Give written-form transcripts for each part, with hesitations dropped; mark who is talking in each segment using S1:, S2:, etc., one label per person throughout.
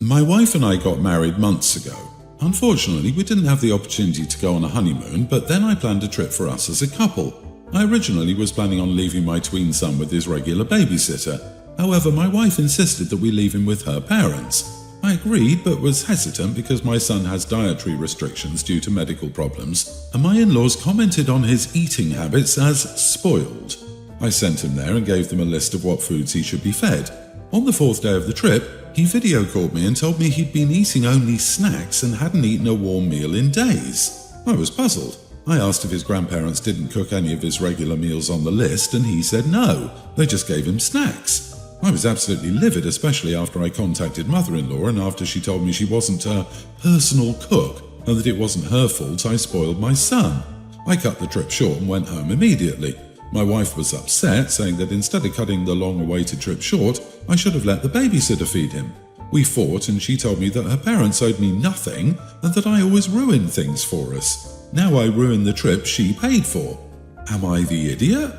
S1: My wife and I got married months ago. Unfortunately, we didn't have the opportunity to go on a honeymoon, but then I planned a trip for us as a couple. I originally was planning on leaving my tween son with his regular babysitter. However, my wife insisted that we leave him with her parents. I agreed, but was hesitant because my son has dietary restrictions due to medical problems, and my in-laws commented on his eating habits as spoiled. I sent him there and gave them a list of what foods he should be fed. On the fourth day of the trip, he video called me and told me he'd been eating only snacks and hadn't eaten a warm meal in days. I was puzzled. I asked if his grandparents didn't cook any of his regular meals on the list, and he said no, they just gave him snacks. I was absolutely livid, especially after I contacted mother-in-law and after she told me she wasn't a personal cook and that it wasn't her fault I spoiled my son. I cut the trip short and went home immediately. My wife was upset, saying that instead of cutting the long-awaited trip short, I should have let the babysitter feed him. We fought and she told me that her parents owed me nothing and that I always ruined things for us. Now I ruined the trip she paid for. Am I the idiot?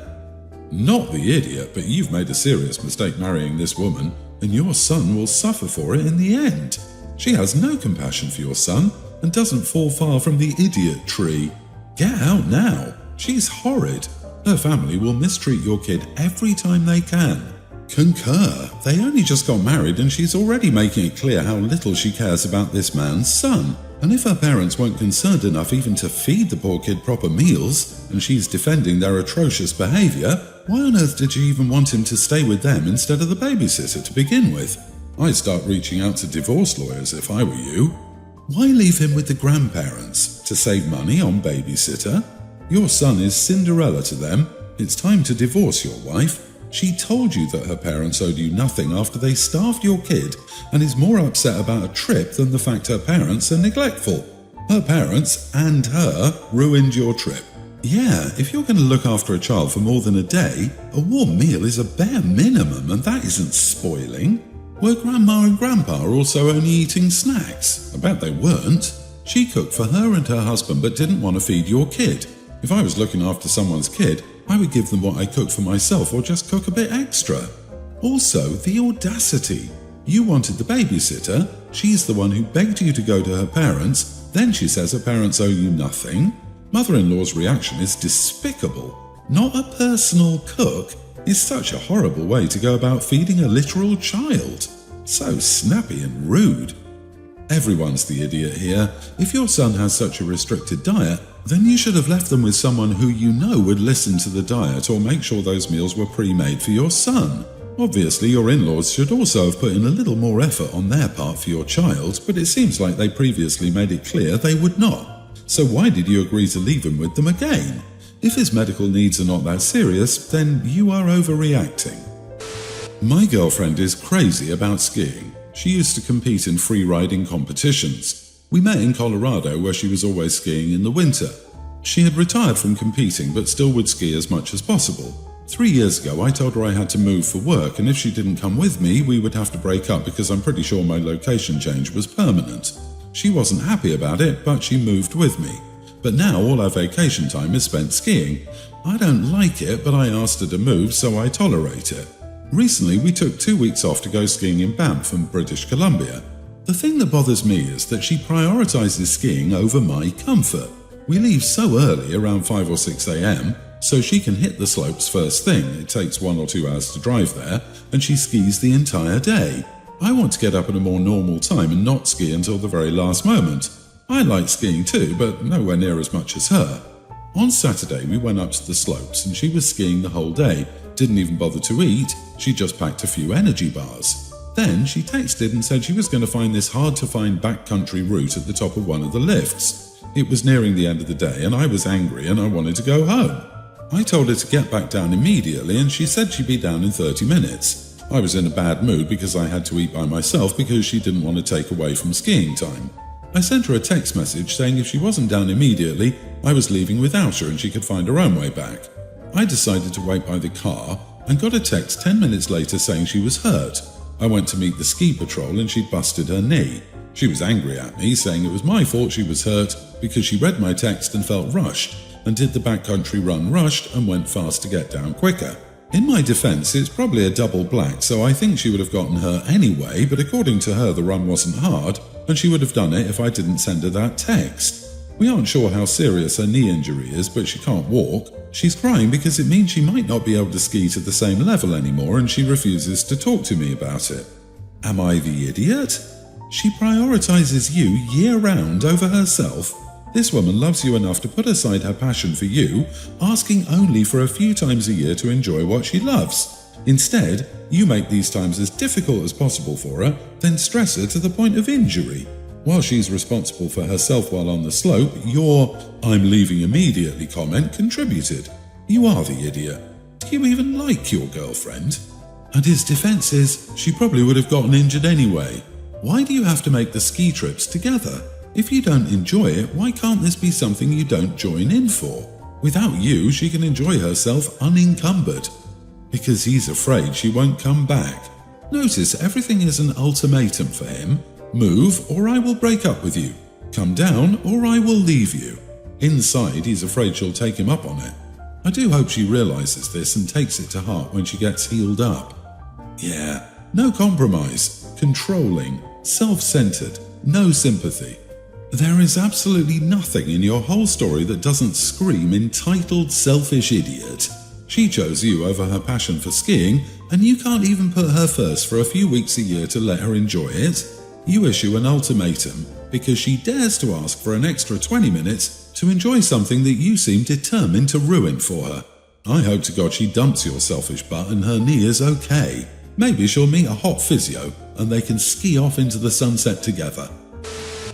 S1: Not the idiot, but you've made a serious mistake marrying this woman, and your son will suffer for it in the end. She has no compassion for your son and doesn't fall far from the idiot tree. Get out now. She's horrid. Her family will mistreat your kid every time they can. Concur. They only just got married and she's already making it clear how little she cares about this man's son. And if her parents weren't concerned enough even to feed the poor kid proper meals, and she's defending their atrocious behaviour, why on earth did she even want him to stay with them instead of the babysitter to begin with? I'd start reaching out to divorce lawyers if I were you. Why leave him with the grandparents? To save money on babysitter? Your son is Cinderella to them. It's time to divorce your wife. She told you that her parents owed you nothing after they starved your kid and is more upset about a trip than the fact her parents are neglectful. Her parents and her ruined your trip. Yeah, if you're going to look after a child for more than a day, a warm meal is a bare minimum, and that isn't spoiling. Were Grandma and Grandpa also only eating snacks? I bet they weren't. She cooked for her and her husband but didn't want to feed your kid. If I was looking after someone's kid, I would give them what I cooked for myself or just cook a bit extra. Also, the audacity. You wanted the babysitter, she's the one who begged you to go to her parents, then she says her parents owe you nothing. Mother-in-law's reaction is despicable. Not a personal cook is such a horrible way to go about feeding a literal child. So snappy and rude. Everyone's the idiot here. If your son has such a restricted diet, then you should have left them with someone who you know would listen to the diet or make sure those meals were pre-made for your son. Obviously, your in-laws should also have put in a little more effort on their part for your child, but it seems like they previously made it clear they would not. So why did you agree to leave him with them again? If his medical needs are not that serious, then you are overreacting. My girlfriend is crazy about skiing. She used to compete in free-riding competitions. We met in Colorado, where she was always skiing in the winter. She had retired from competing but still would ski as much as possible. 3 years ago, I told her I had to move for work, and if she didn't come with me, we would have to break up because I'm pretty sure my location change was permanent. She wasn't happy about it, but she moved with me. But now all our vacation time is spent skiing. I don't like it, but I asked her to move, so I tolerate it. Recently, we took 2 weeks off to go skiing in Banff in British Columbia. The thing that bothers me is that she prioritizes skiing over my comfort. We leave so early, around 5 or 6 a.m., so she can hit the slopes first thing. It takes 1 or 2 hours to drive there, and she skis the entire day. I want to get up at a more normal time and not ski until the very last moment. I like skiing too, but nowhere near as much as her. On Saturday, we went up to the slopes and she was skiing the whole day, didn't even bother to eat, she just packed a few energy bars. Then she texted and said she was going to find this hard-to-find backcountry route at the top of one of the lifts. It was nearing the end of the day and I was angry and I wanted to go home. I told her to get back down immediately and she said she'd be down in 30 minutes. I was in a bad mood because I had to eat by myself because she didn't want to take away from skiing time. I sent her a text message saying if she wasn't down immediately, I was leaving without her and she could find her own way back. I decided to wait by the car and got a text 10 minutes later saying she was hurt. I went to meet the ski patrol and she'd busted her knee. She was angry at me, saying it was my fault she was hurt because she read my text and felt rushed and did the backcountry run rushed and went fast to get down quicker. In my defense, it's probably a double black, so I think she would have gotten her anyway, but according to her, the run wasn't hard, and she would have done it if I didn't send her that text. We aren't sure how serious her knee injury is, but she can't walk. She's crying because it means she might not be able to ski to the same level anymore, and she refuses to talk to me about it. Am I the idiot? She prioritizes you year-round over herself. This woman loves you enough to put aside her passion for you, asking only for a few times a year to enjoy what she loves. Instead, you make these times as difficult as possible for her, then stress her to the point of injury. While she's responsible for herself while on the slope, your "I'm leaving immediately" comment contributed. You are the idiot. Do you even like your girlfriend? And his defense is, she probably would have gotten injured anyway. Why do you have to make the ski trips together? If you don't enjoy it, why can't this be something you don't join in for? Without you, she can enjoy herself unencumbered. Because he's afraid she won't come back. Notice everything is an ultimatum for him. Move or I will break up with you. Come down or I will leave you. Inside, he's afraid she'll take him up on it. I do hope she realizes this and takes it to heart when she gets healed up. Yeah, no compromise, controlling, self-centered, no sympathy. There is absolutely nothing in your whole story that doesn't scream entitled selfish idiot. She chose you over her passion for skiing, and you can't even put her first for a few weeks a year to let her enjoy it. You issue an ultimatum because she dares to ask for an extra 20 minutes to enjoy something that you seem determined to ruin for her. I hope to God she dumps your selfish butt and her knee is okay. Maybe she'll meet a hot physio and they can ski off into the sunset together.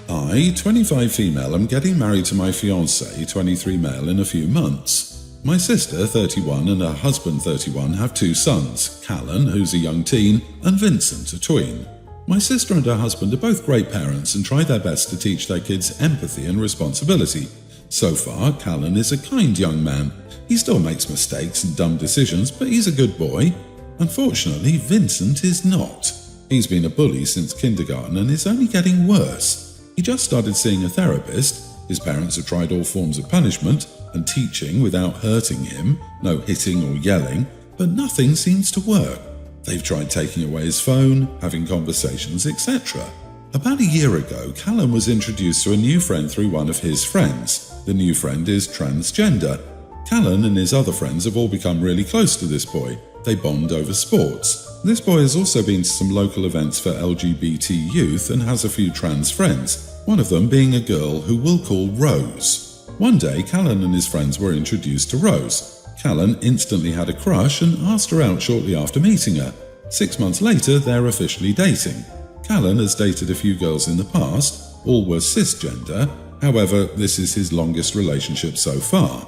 S1: I, 25 female, am getting married to my fiancé, 23 male, in a few months. My sister, 31, and her husband, 31, have two sons, Callan, who's a young teen, and Vincent, a tween. My sister and her husband are both great parents and try their best to teach their kids empathy and responsibility. So far, Callan is a kind young man. He still makes mistakes and dumb decisions, but he's a good boy. Unfortunately, Vincent is not. He's been a bully since kindergarten and is only getting worse. He just started seeing a therapist. His parents have tried all forms of punishment and teaching without hurting him, no hitting or yelling, but nothing seems to work. They've tried taking away his phone, having conversations, etc. About a year ago, Callan was introduced to a new friend through one of his friends. The new friend is transgender. Callan and his other friends have all become really close to this boy. They bond over sports. This boy has also been to some local events for LGBT youth and has a few trans friends, one of them being a girl who we'll call Rose. One day, Callan and his friends were introduced to Rose. Callan instantly had a crush and asked her out shortly after meeting her. 6 months later, they're officially dating. Callan has dated a few girls in the past, all were cisgender. However, this is his longest relationship so far.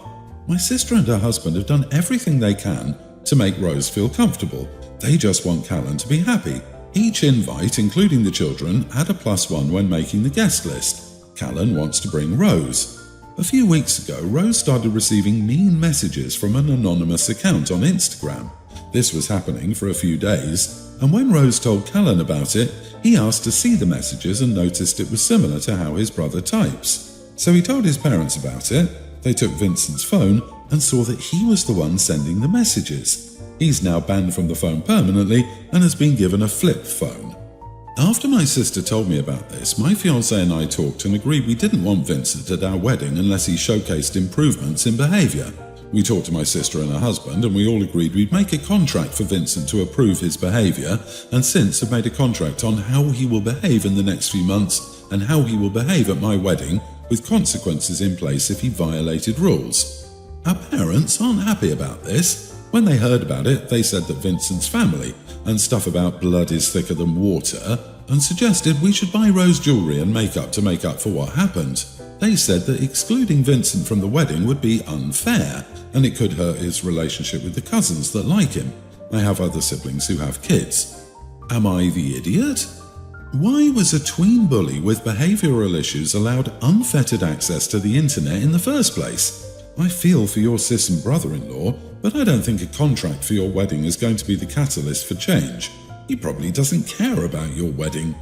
S1: My sister and her husband have done everything they can to make Rose feel comfortable. They just want Callan to be happy. Each invite, including the children, had a +1 when making the guest list. Callan wants to bring Rose. A few weeks ago, Rose started receiving mean messages from an anonymous account on Instagram. This was happening for a few days, and when Rose told Callan about it, he asked to see the messages and noticed it was similar to how his brother types. So he told his parents about it. They took Vincent's phone and saw that he was the one sending the messages. He's now banned from the phone permanently and has been given a flip phone. After my sister told me about this, my fiancé and I talked and agreed we didn't want Vincent at our wedding unless he showcased improvements in behaviour. We talked to my sister and her husband and we all agreed we'd make a contract for Vincent to approve his behaviour, and since have made a contract on how he will behave in the next few months and how he will behave at my wedding, with consequences in place if he violated rules. Our parents aren't happy about this. When they heard about it, they said that Vincent's family and stuff about blood is thicker than water, and suggested we should buy Rose jewellery and makeup to make up for what happened. They said that excluding Vincent from the wedding would be unfair, and it could hurt his relationship with the cousins that like him. I have other siblings who have kids. Am I the idiot? Why was a tween bully with behavioural issues allowed unfettered access to the internet in the first place? I feel for your sis and brother-in-law, but I don't think a contract for your wedding is going to be the catalyst for change. He probably doesn't care about your wedding.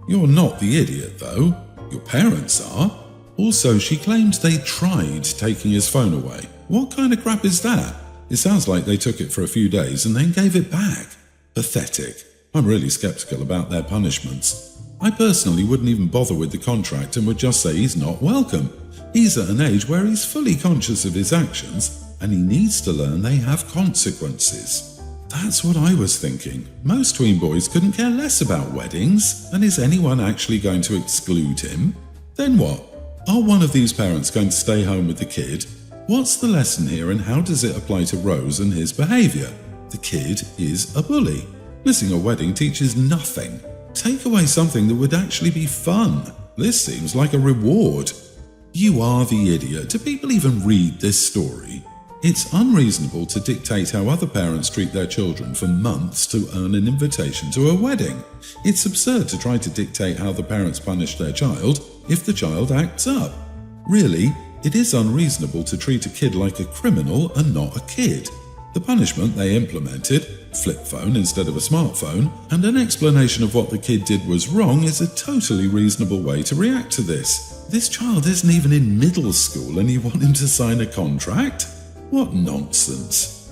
S1: You're not the idiot, though. Your parents are. Also, she claims they tried taking his phone away. What kind of crap is that? It sounds like they took it for a few days and then gave it back. Pathetic. I'm really skeptical about their punishments. I personally wouldn't even bother with the contract and would just say he's not welcome. He's at an age where he's fully conscious of his actions and he needs to learn they have consequences. That's what I was thinking. Most tween boys couldn't care less about weddings, and is anyone actually going to exclude him? Then what? Are one of these parents going to stay home with the kid? What's the lesson here and how does it apply to Rose and his behaviour? The kid is a bully. Missing a wedding teaches nothing. Take away something that would actually be fun. This seems like a reward. You are the idiot. Do people even read this story? It's unreasonable to dictate how other parents treat their children for months to earn an invitation to a wedding. It's absurd to try to dictate how the parents punish their child if the child acts up. Really, it is unreasonable to treat a kid like a criminal and not a kid. The punishment they implemented, flip phone instead of a smartphone, and an explanation of what the kid did was wrong is a totally reasonable way to react to this. This child isn't even in middle school and you want him to sign a contract? What nonsense.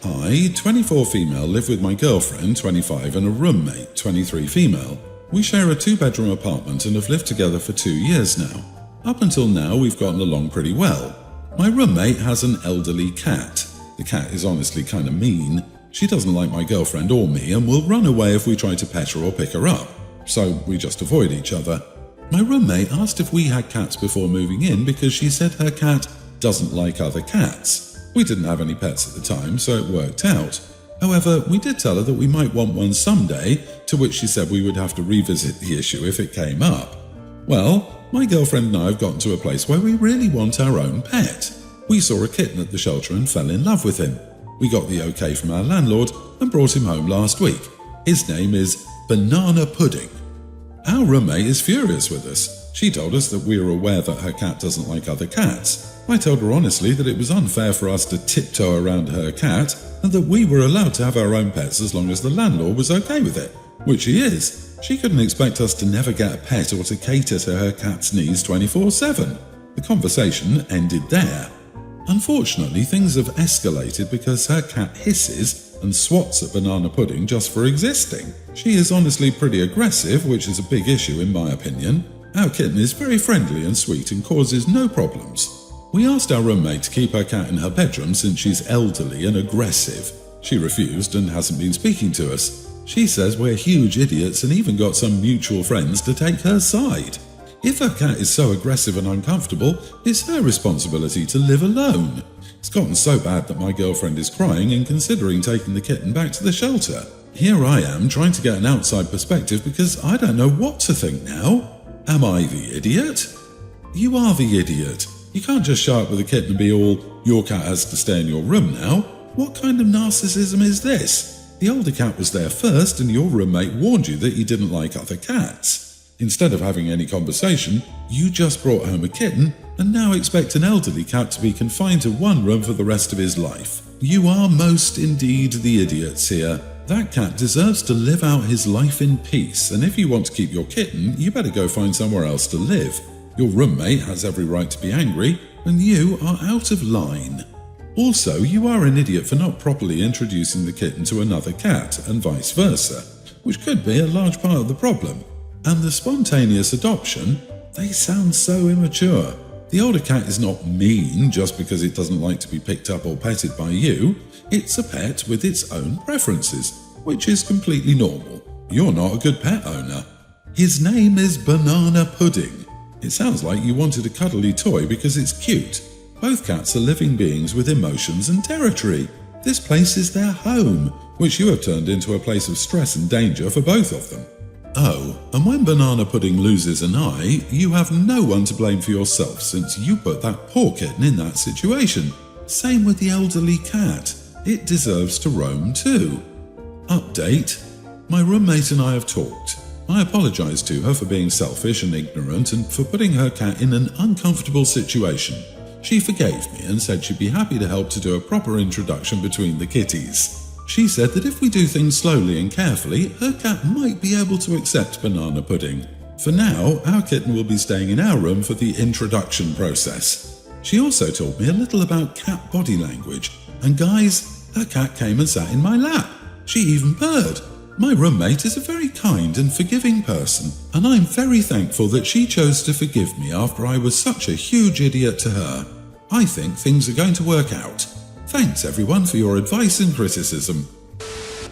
S1: I, 24 female, live with my girlfriend, 25, and a roommate, 23 female. We share a 2-bedroom apartment and have lived together for 2 years now. Up until now, we've gotten along pretty well. My roommate has an elderly cat. The cat is honestly kind of mean. She doesn't like my girlfriend or me and will run away if we try to pet her or pick her up. So we just avoid each other. My roommate asked if we had cats before moving in because she said her cat doesn't like other cats. We didn't have any pets at the time, so it worked out. However, we did tell her that we might want one someday, to which she said we would have to revisit the issue if it came up. Well, my girlfriend and I have gotten to a place where we really want our own pet. We saw a kitten at the shelter and fell in love with him. We got the okay from our landlord and brought him home last week. His name is Banana Pudding. Our roommate is furious with us. She told us that we are aware that her cat doesn't like other cats. I told her honestly that it was unfair for us to tiptoe around her cat and that we were allowed to have our own pets as long as the landlord was okay with it, which he is. She couldn't expect us to never get a pet or to cater to her cat's needs 24/7. The conversation ended there. Unfortunately, things have escalated because her cat hisses and swats at Banana Pudding just for existing. She is honestly pretty aggressive, which is a big issue in my opinion. Our kitten is very friendly and sweet and causes no problems. We asked our roommate to keep her cat in her bedroom since she's elderly and aggressive. She refused and hasn't been speaking to us. She says we're huge idiots and even got some mutual friends to take her side. If her cat is so aggressive and uncomfortable, it's her responsibility to live alone. It's gotten so bad that my girlfriend is crying and considering taking the kitten back to the shelter. Here I am trying to get an outside perspective because I don't know what to think now. Am I the idiot? You are the idiot. You can't just show up with a kitten and be all, your cat has to stay in your room now. What kind of narcissism is this? The older cat was there first and your roommate warned you that you didn't like other cats. Instead of having any conversation, you just brought home a kitten and now expect an elderly cat to be confined to one room for the rest of his life. You are most indeed the idiots here. That cat deserves to live out his life in peace, and if you want to keep your kitten, you better go find somewhere else to live. Your roommate has every right to be angry, and you are out of line. Also, you are an idiot for not properly introducing the kitten to another cat, and vice versa, which could be a large part of the problem. And the spontaneous adoption, they sound so immature. The older cat is not mean just because it doesn't like to be picked up or petted by you. It's a pet with its own preferences, which is completely normal. You're not a good pet owner. His name is Banana Pudding. It sounds like you wanted a cuddly toy because it's cute. Both cats are living beings with emotions and territory. This place is their home, which you have turned into a place of stress and danger for both of them. Oh, and when Banana Pudding loses an eye, you have no one to blame for yourself since you put that poor kitten in that situation. Same with the elderly cat. It deserves to roam too. Update. My roommate and I have talked. I apologized to her for being selfish and ignorant and for putting her cat in an uncomfortable situation. She forgave me and said she'd be happy to help to do a proper introduction between the kitties. She said that if we do things slowly and carefully, her cat might be able to accept Banana Pudding. For now, our kitten will be staying in our room for the introduction process. She also taught me a little about cat body language And guys, her cat came and sat in my lap. She even purred. My roommate is a very kind and forgiving person, and I'm very thankful that she chose to forgive me after I was such a huge idiot to her. I think things are going to work out. Thanks everyone for your advice and criticism.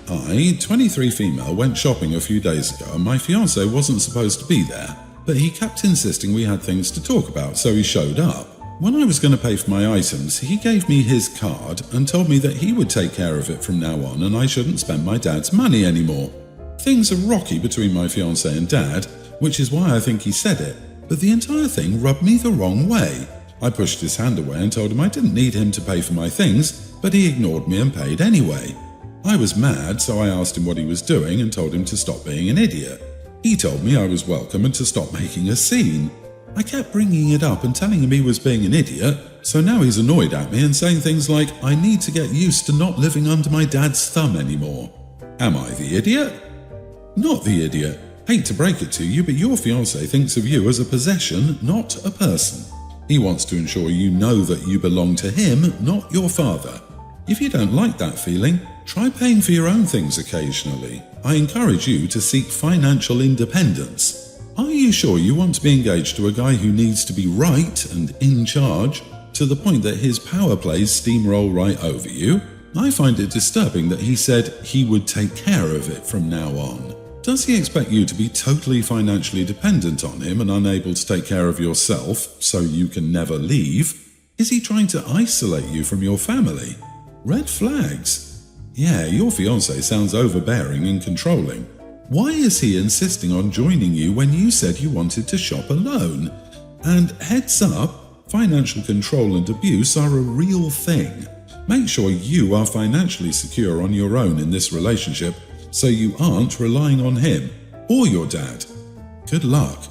S1: I, 23 female, went shopping a few days ago and my fiancé wasn't supposed to be there, but he kept insisting we had things to talk about, so he showed up. When I was going to pay for my items, he gave me his card and told me that he would take care of it from now on and I shouldn't spend my dad's money anymore. Things are rocky between my fiancé and dad, which is why I think he said it, but the entire thing rubbed me the wrong way. I pushed his hand away and told him I didn't need him to pay for my things, but he ignored me and paid anyway. I was mad, so I asked him what he was doing and told him to stop being an idiot. He told me I was welcome and to stop making a scene. I kept bringing it up and telling him he was being an idiot, so now he's annoyed at me and saying things like, I need to get used to not living under my dad's thumb anymore. Am I the idiot? Not the idiot. Hate to break it to you, but your fiancé thinks of you as a possession, not a person. He wants to ensure you know that you belong to him, not your father. If you don't like that feeling, try paying for your own things occasionally. I encourage you to seek financial independence. Are you sure you want to be engaged to a guy who needs to be right and in charge, to the point that his power plays steamroll right over you? I find it disturbing that he said he would take care of it from now on. Does he expect you to be totally financially dependent on him and unable to take care of yourself, so you can never leave? Is he trying to isolate you from your family? Red flags. Yeah, your fiancé sounds overbearing and controlling. Why is he insisting on joining you when you said you wanted to shop alone? And heads up, financial control and abuse are a real thing. Make sure you are financially secure on your own in this relationship so you aren't relying on him or your dad. Good luck.